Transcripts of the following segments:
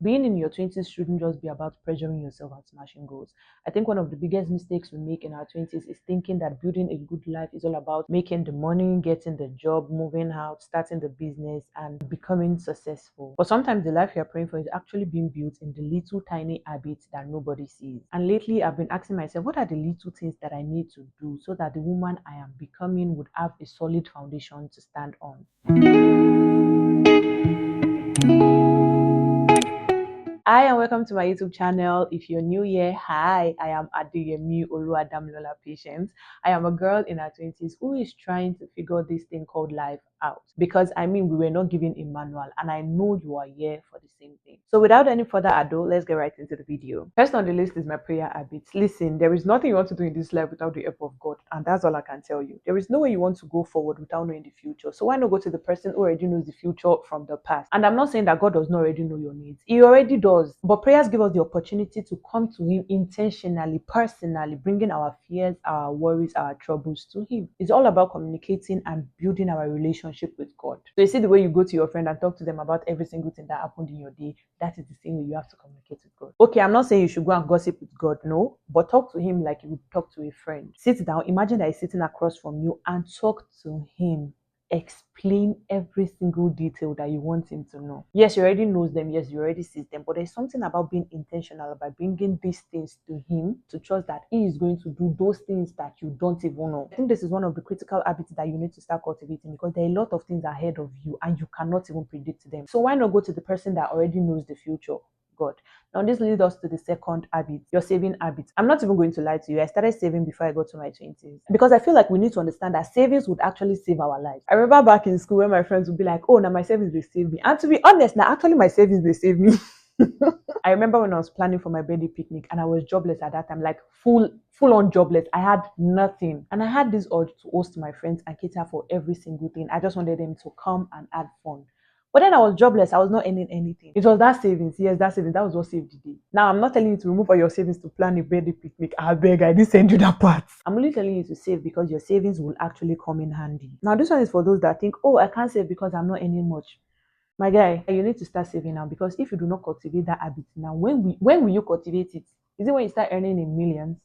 being in your 20s shouldn't just be about pressuring yourself and smashing goals. I think one of the biggest mistakes we make in our 20s is thinking that building a good life is all about making the money, getting the job, moving out, starting the business, and becoming successful. But sometimes the life you're praying for is actually being built in the little tiny habits that nobody sees. And lately, I've been asking myself, what are the little things that I need to do so that the woman I am becoming would have a solid foundation to stand on? Hi and welcome to my YouTube channel. If you're new here, hi, I am Adeyemi Oluwadamilola Patience. I am a girl in her 20s who is trying to figure this thing called life out. Because we were not given a manual, and I know you are here for the same thing. So without any further ado, let's get right into the video. First on the list is my prayer habits. Listen, there is nothing you want to do in this life without the help of God, and that's all I can tell you. There is no way you want to go forward without knowing the future. So why not go to the person who already knows the future from the past? And I'm not saying that God does not already know your needs. He already does. But prayers give us the opportunity to come to Him intentionally, personally, bringing our fears, our worries, our troubles to Him. It's all about communicating and building our relationship with God. So you see the way you go to your friend and talk to them about every single thing that happened in your day, that is the same way you have to communicate with God. Okay, I'm not saying you should go and gossip with God, no, but talk to Him like you would talk to a friend. Sit down, imagine that He's sitting across from you and talk to Him. Explain every single detail that you want Him to know. Yes, you already knows them. Yes, you already sees them. But there's something about being intentional, about bringing these things to Him, to trust that He is going to do those things that you don't even know. I think this is one of the critical habits that you need to start cultivating, because there are a lot of things ahead of you and you cannot even predict them. So why not go to the person that already knows the future? God. Now this leads us to the second habit, your saving habit. I'm not even going to lie to you. I started saving before I got to my 20s, because I feel like we need to understand that savings would actually save our lives. I remember back in school when my friends would be like, oh, now my savings will save me. And to be honest, now actually my savings will save me. I remember when I was planning for my birthday picnic and I was jobless at that time, like full on jobless. I had nothing. And I had this urge to host my friends and cater for every single thing. I just wanted them to come and have fun. But then I was jobless. I was not earning anything. It was that savings. Yes, that savings. That was what saved the day. Now, I'm not telling you to remove all your savings to plan a birthday picnic. I beg, I didn't send you that part. I'm only telling you to save because your savings will actually come in handy. Now, this one is for those that think, oh, I can't save because I'm not earning much. My guy, you need to start saving now, because if you do not cultivate that habit now, when will you cultivate it? Is it when you start earning in millions?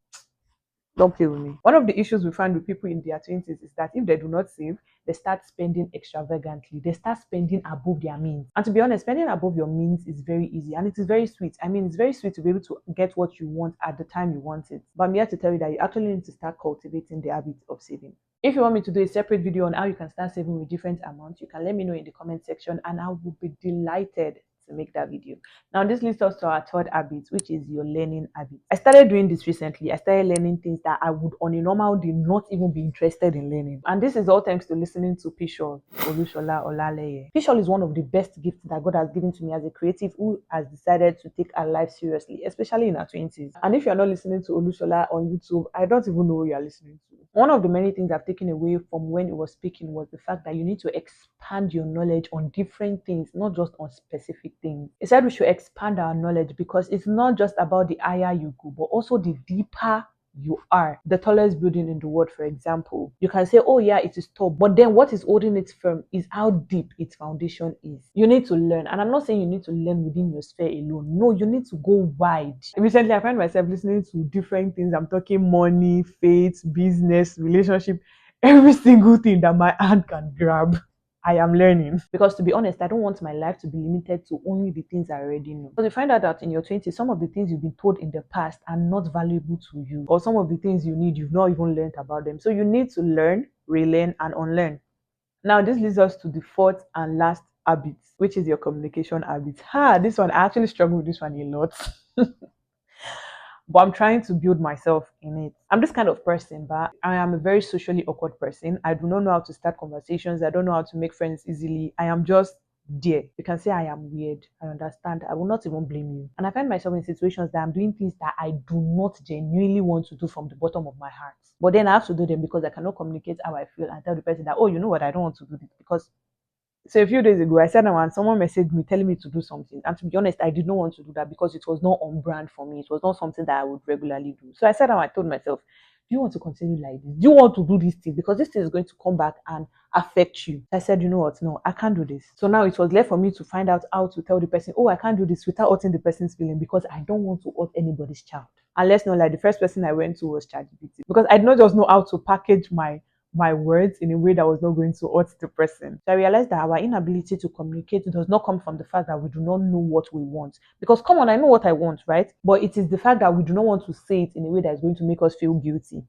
Don't play with me. One of the issues we find with people in their 20s is that if they do not save, they start spending extravagantly. They start spending above their means. And to be honest, spending above your means is very easy and it is very sweet. It's very sweet to be able to get what you want at the time you want it. But I'm here to tell you that you actually need to start cultivating the habit of saving. If you want me to do a separate video on how you can start saving with different amounts, you can let me know in the comment section and I will be delighted to make that video. Now, this leads us to our third habit, which is your learning habit. I started doing this recently. I started learning things that I would on a normal day not even be interested in learning. And this is all thanks to listening to Pishol Olushola Olaleye. Pishol is one of the best gifts that God has given to me as a creative who has decided to take her life seriously, especially in her 20s. And if you're not listening to Olushola on YouTube, I don't even know who you're listening to. One of the many things I've taken away from when he was speaking was the fact that you need to expand your knowledge on different things, not just on specific things. He said we should expand our knowledge because it's not just about the higher you go, but also the deeper you are. The tallest building in the world, for example, you can say, oh yeah, it is tall, but then what is holding it firm is how deep its foundation is. You need to learn, and I'm not saying you need to learn within your sphere alone. No, you need to go wide. Recently, I find myself listening to different things. I'm talking money, faith, business, relationship, every single thing that my hand can grab. I am learning, because to be honest, I don't want my life to be limited to only the things I already know. Because you find out that in your 20s, some of the things you've been told in the past are not valuable to you, or some of the things you need, you've not even learned about them. So you need to learn, relearn, and unlearn. Now, this leads us to the fourth and last habit, which is your communication habit. This one, I actually struggle with this one a lot. But I'm trying to build myself in it. I'm this kind of person, but I am a very socially awkward person. I do not know how to start conversations. I don't know how to make friends easily. I am just there. You can say I am weird. I understand. I will not even blame you. And I find myself in situations that I'm doing things that I do not genuinely want to do from the bottom of my heart. But then I have to do them because I cannot communicate how I feel and tell the person that, oh, you know what, I don't want to do this because. So a few days ago, I sat down and someone messaged me telling me to do something. And to be honest, I did not want to do that because it was not on brand for me. It was not something that I would regularly do. So I sat down and I told myself, Do you want to continue like this? Do you want to do this thing? Because this thing is going to come back and affect you. I said, you know what? No, I can't do this. So now it was left for me to find out how to tell the person, oh, I can't do this without hurting the person's feeling because I don't want to hurt anybody's child. And let's know, like the first person I went to was ChatGPT because I did not just know how to package my words in a way that was not going to hurt the person. So I realized that our inability to communicate does not come from the fact that we do not know what we want. Because come on, I know what I want, right? But it is the fact that we do not want to say it in a way that is going to make us feel guilty.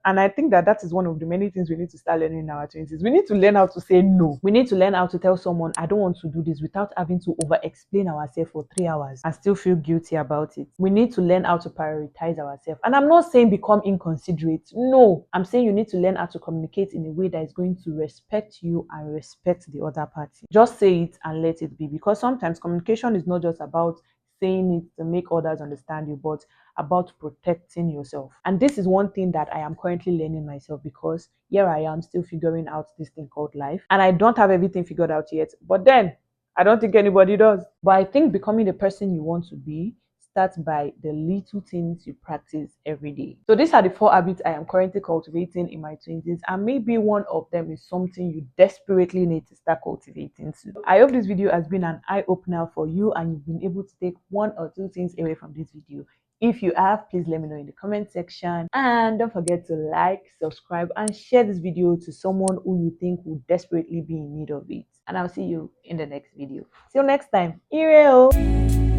And I think that that is one of the many things we need to start learning in our 20s. We need to learn how to say no. We need to learn how to tell someone, I don't want to do this without having to over explain ourselves for 3 hours and still feel guilty about it. We need to learn how to prioritize ourselves. And I'm not saying become inconsiderate. No, I'm saying you need to learn how to communicate in a way that is going to respect you and respect the other party. Just say it and let it be. Because sometimes communication is not just about saying it to make others understand you, but about protecting yourself. And this is one thing that I am currently learning myself because here I am still figuring out this thing called life. And I don't have everything figured out yet. But then I don't think anybody does. But I think becoming the person you want to be starts by the little things you practice every day. So these are the 4 habits I am currently cultivating in my 20s, and maybe one of them is something you desperately need to start cultivating too. I hope this video has been an eye-opener for you and you've been able to take 1 or 2 things away from this video. If you have, please let me know in the comment section. And don't forget to like, subscribe, and share this video to someone who you think would desperately be in need of it. And I'll see you in the next video. Till next time. Ireo!